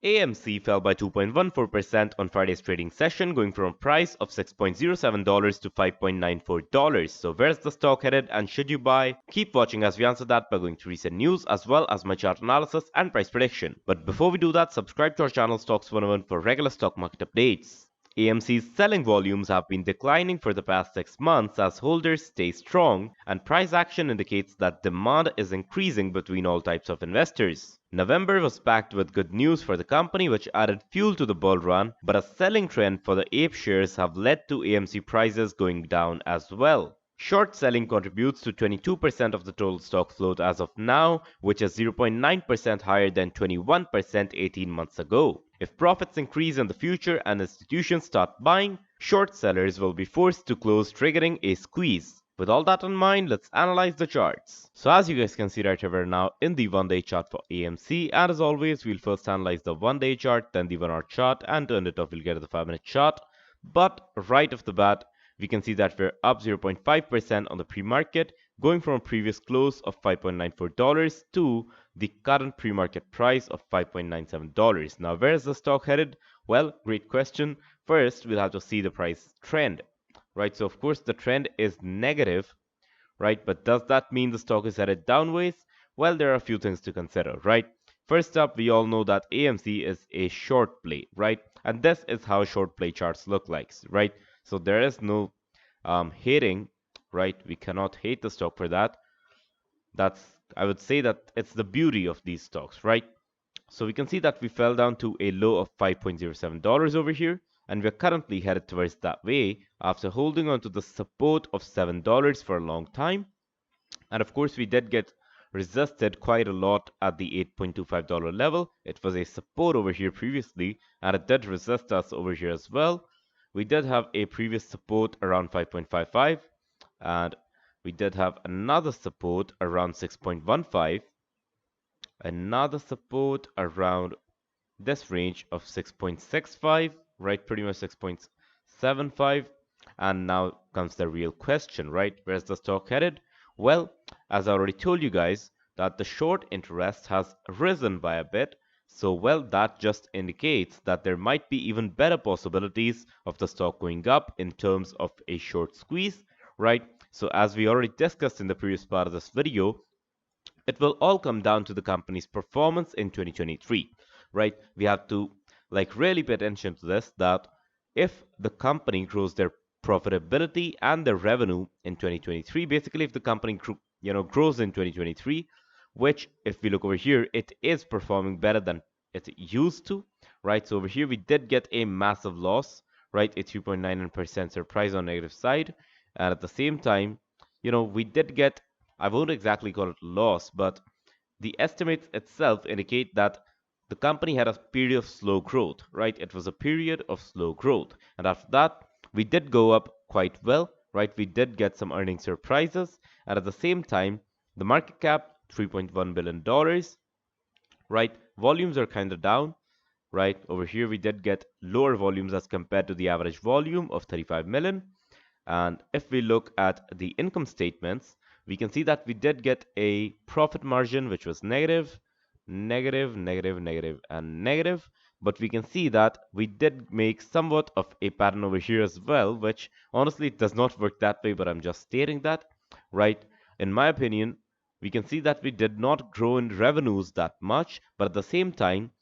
AMC fell by 2.14% on Friday's trading session, going from a price of $6.07 to $5.94. So where's the stock headed and should you buy? Keep watching as we answer that by going to recent news as well as my chart analysis and price prediction. But before we do that, subscribe to our channel Stocks 101 for regular stock market updates. AMC's selling volumes have been declining for the past 6 months as holders stay strong, and price action indicates that demand is increasing between all types of investors. November was packed with good news for the company, which added fuel to the bull run, but a selling trend for the Ape shares have led to AMC prices going down as well. Short selling contributes to 22% of the total stock float as of now, which is 0.9% higher than 21% 18 months ago. If profits increase in the future and institutions start buying, short sellers will be forced to close, triggering a squeeze. With all that in mind, let's analyze the charts. So as you guys can see right here, we're now in the 1-day chart for AMC, and as always, we'll first analyze the 1-day chart, then the 1-hour chart, and turn it off, we'll get to the 5-minute chart. But right off the bat, we can see that we're up 0.5% on the pre-market, going from a previous close of $5.94 to the current pre-market price of $5.97. Now, where is the stock headed? Well, great question. First, we'll have to see the price trend, right? So, of course, the trend is negative, right? But does that mean the stock is headed downwards? Well, there are a few things to consider, right? First up, we all know that AMC is a short play, right? And this is how short play charts look like, right? So there is no hating, right? We cannot hate the stock for that. I would say that it's the beauty of these stocks, right? So we can see that we fell down to a low of $5.07 over here, and we're currently headed towards that way after holding on to the support of $7 for a long time. And of course, we did get resisted quite a lot at the $8.25 level. It was a support over here previously, and it did resist us over here as well. We did have a previous support around 5.55, and we did have another support around 6.15, another support around this range of 6.65, right? Pretty much 6.75. And now comes the real question, right? Where's the stock headed? Well, as I already told you guys, that the short interest has risen by a bit. So, well, that just indicates that there might be even better possibilities of the stock going up in terms of a short squeeze, right? So, as we already discussed in the previous part of this video, it will all come down to the company's performance in 2023, right? We have to really pay attention to this, that if the company grows their profitability and their revenue in 2023, basically if the company grows in 2023, which if we look over here, it is performing better than it used to, right? So over here we did get a massive loss, right? A 3.99% surprise on negative side, and at the same time, we did get, I won't exactly call it loss, but the estimates itself indicate that the company had a period of slow growth, right? It was a period of slow growth, and after that we did go up quite well, right? We did get some earning surprises, and at the same time the market cap $3.1 billion, right? Volumes are kind of down, right? Over here we did get lower volumes as compared to the average volume of 35 million. And if we look at the income statements, we can see that we did get a profit margin which was negative, negative, negative, negative, and negative. But we can see that we did make somewhat of a pattern over here as well, which honestly does not work that way, but I'm just stating that, right? In my opinion, we can see that we did not grow in revenues that much, but at the same time,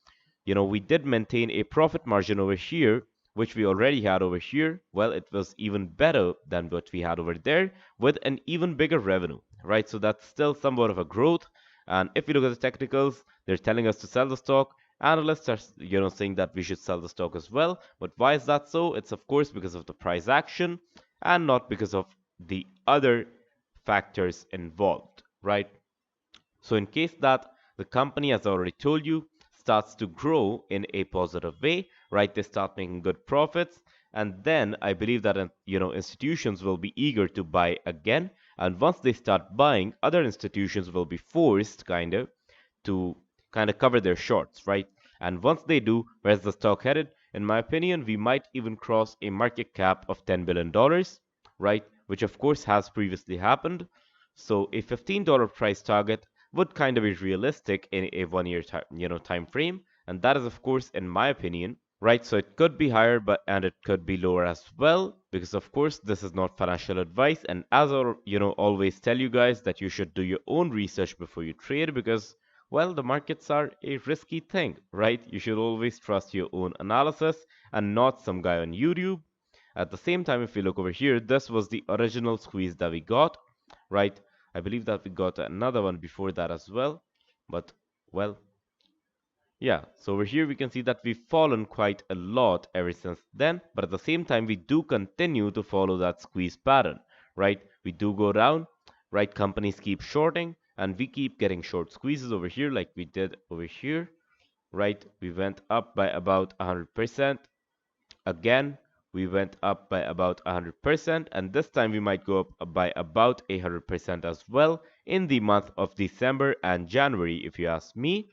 we did maintain a profit margin over here, which we already had over here. Well, it was even better than what we had over there with an even bigger revenue, right? So that's still somewhat of a growth. And if we look at the technicals, they're telling us to sell the stock. Analysts are, saying that we should sell the stock as well. But why is that so? It's of course because of the price action and not because of the other factors involved, right? So in case that the company, as I already told you, starts to grow in a positive way, right? They start making good profits, and then I believe that institutions will be eager to buy again. And once they start buying, other institutions will be forced to cover their shorts, right? And once they do, where's the stock headed? In my opinion, we might even cross a market cap of $10 billion, right? Which of course has previously happened. So a $15 price target would kind of be realistic in a 1 year time frame. and that is of course in my opinion, right? So it could be higher, but and it could be lower as well, because of course this is not financial advice. And as I, always tell you guys that you should do your own research before you trade, because well, the markets are a risky thing, right? You should always trust your own analysis and not some guy on YouTube. At the same time, if we look over here, this was the original squeeze that we got, right? I believe that we got another one before that as well, but well, yeah, so over here we can see that we've fallen quite a lot ever since then, but at the same time we do continue to follow that squeeze pattern, right? We do go down, right? Companies keep shorting and we keep getting short squeezes over here like we did over here, right? We went up by about 100%. Again, we went up by about 100%, and this time we might go up by about 100% as well in the month of December and January, if you ask me,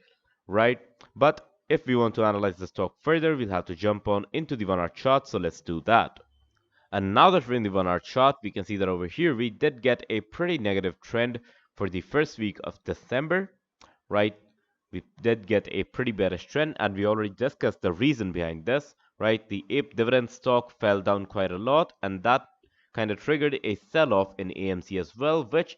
right? But if we want to analyze the stock further, we'll have to jump on into the 1 hour chart, so let's do that. And now that we're in the 1 hour chart, we can see that over here we did get a pretty negative trend for the first week of December, right? We did get a pretty bearish trend, and we already discussed the reason behind this, right? The Ape dividend stock fell down quite a lot, and that kind of triggered a sell-off in AMC as well, which,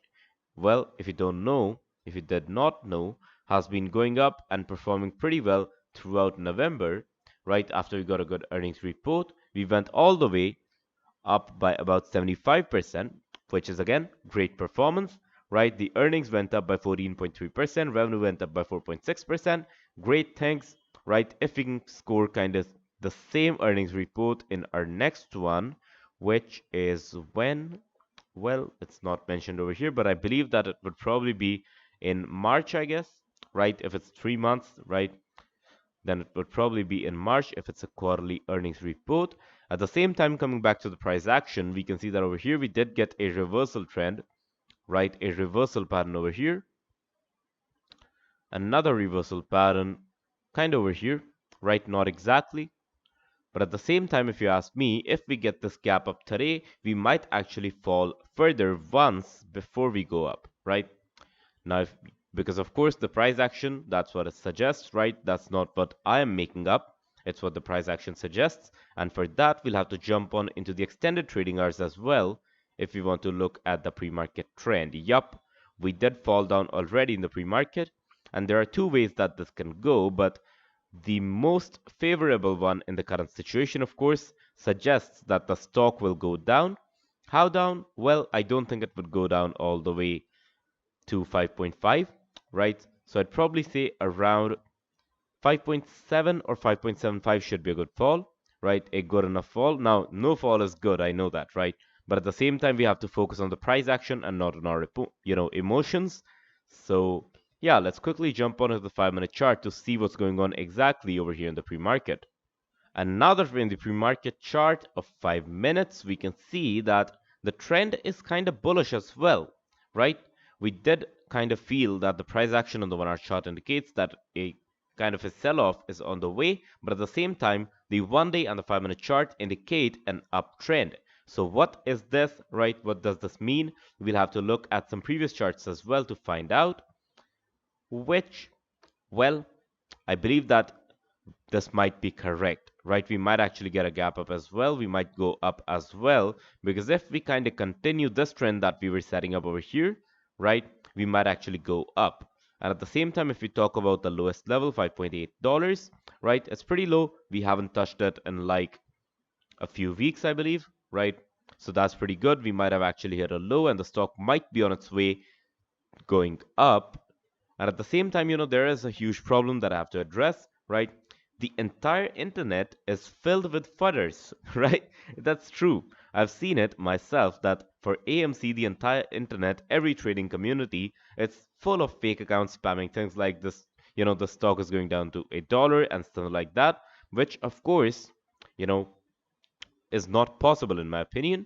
well, if you don't know, if you did not know, has been going up and performing pretty well throughout November, right? After we got a good earnings report, we went all the way up by about 75%, which is again great performance, right? The earnings went up by 14.3%, revenue went up by 4.6%. Great things, right? If we can score kind of the same earnings report in our next one, which is when, well, it's not mentioned over here, but I believe that it would probably be in March, I guess, right? If it's 3 months, right? Then it would probably be in March if it's a quarterly earnings report. At the same time, coming back to the price action, we can see that over here we did get a reversal trend, right? A reversal pattern over here, another reversal pattern kind of over here, right? Not exactly. But at the same time, if you ask me, if we get this gap up today, we might actually fall further once before we go up, right? Now, because of course the price action, that's what it suggests, right? That's not what I am making up. It's what the price action suggests. And for that, we'll have to jump on into the extended trading hours as well if we want to look at the pre-market trend. Yup, we did fall down already in the pre-market. And there are two ways that this can go, but the most favorable one in the current situation, of course, suggests that the stock will go down. How down? Well, I don't think it would go down all the way to 5.5, right? So I'd probably say around 5.7 or 5.75 should be a good fall, right? A good enough fall. Now, no fall is good, I know that, right? But at the same time, we have to focus on the price action and not on our, emotions. So yeah, let's quickly jump onto the 5-minute chart to see what's going on exactly over here in the pre-market. And now that we're in the pre-market chart of 5 minutes, we can see that the trend is kind of bullish as well, right? We did kind of feel that the price action on the 1 hour chart indicates that a kind of a sell-off is on the way, but at the same time, the 1 day and the 5-minute chart indicate an uptrend. So what is this, right? What does this mean? We'll have to look at some previous charts as well to find out, which, well, I believe that this might be correct, right? We might actually get a gap up as well. We might go up as well, because if we kind of continue this trend that we were setting up over here, right, we might actually go up. And at the same time, if we talk about the lowest level, $5.8, right, it's pretty low. We haven't touched it in like a few weeks, I believe, right? So that's pretty good. We might have actually hit a low and the stock might be on its way going up. And at the same time, there is a huge problem that I have to address, right? The entire internet is filled with fudders, right? That's true. I've seen it myself that for AMC, the entire internet, every trading community, it's full of fake accounts spamming things like this, the stock is going down to $1 and stuff like that, which of course, you know, is not possible in my opinion,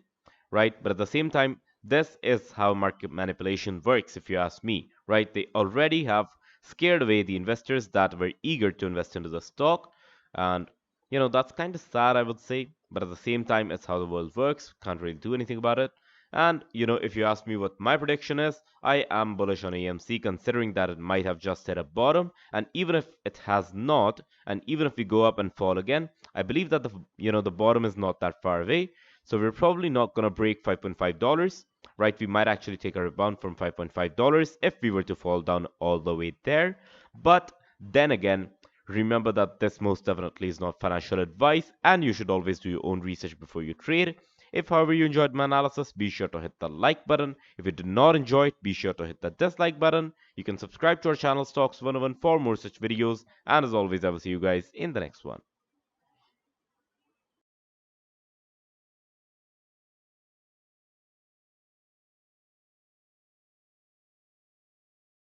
right? But at the same time, this is how market manipulation works, if you ask me, right? They already have scared away the investors that were eager to invest into the stock. And, that's kind of sad, I would say. But at the same time, it's how the world works. Can't really do anything about it. And if you ask me what my prediction is, I am bullish on AMC considering that it might have just hit a bottom. And even if it has not, and even if we go up and fall again, I believe that the bottom is not that far away. So we're probably not gonna break $5.5, right? We might actually take a rebound from $5.5 if we were to fall down all the way there. But then again, remember that this most definitely is not financial advice, and you should always do your own research before you trade. If, however, you enjoyed my analysis, be sure to hit the like button. If you did not enjoy it, be sure to hit the dislike button. You can subscribe to our channel Stox 101 for more such videos. And as always, I will see you guys in the next one.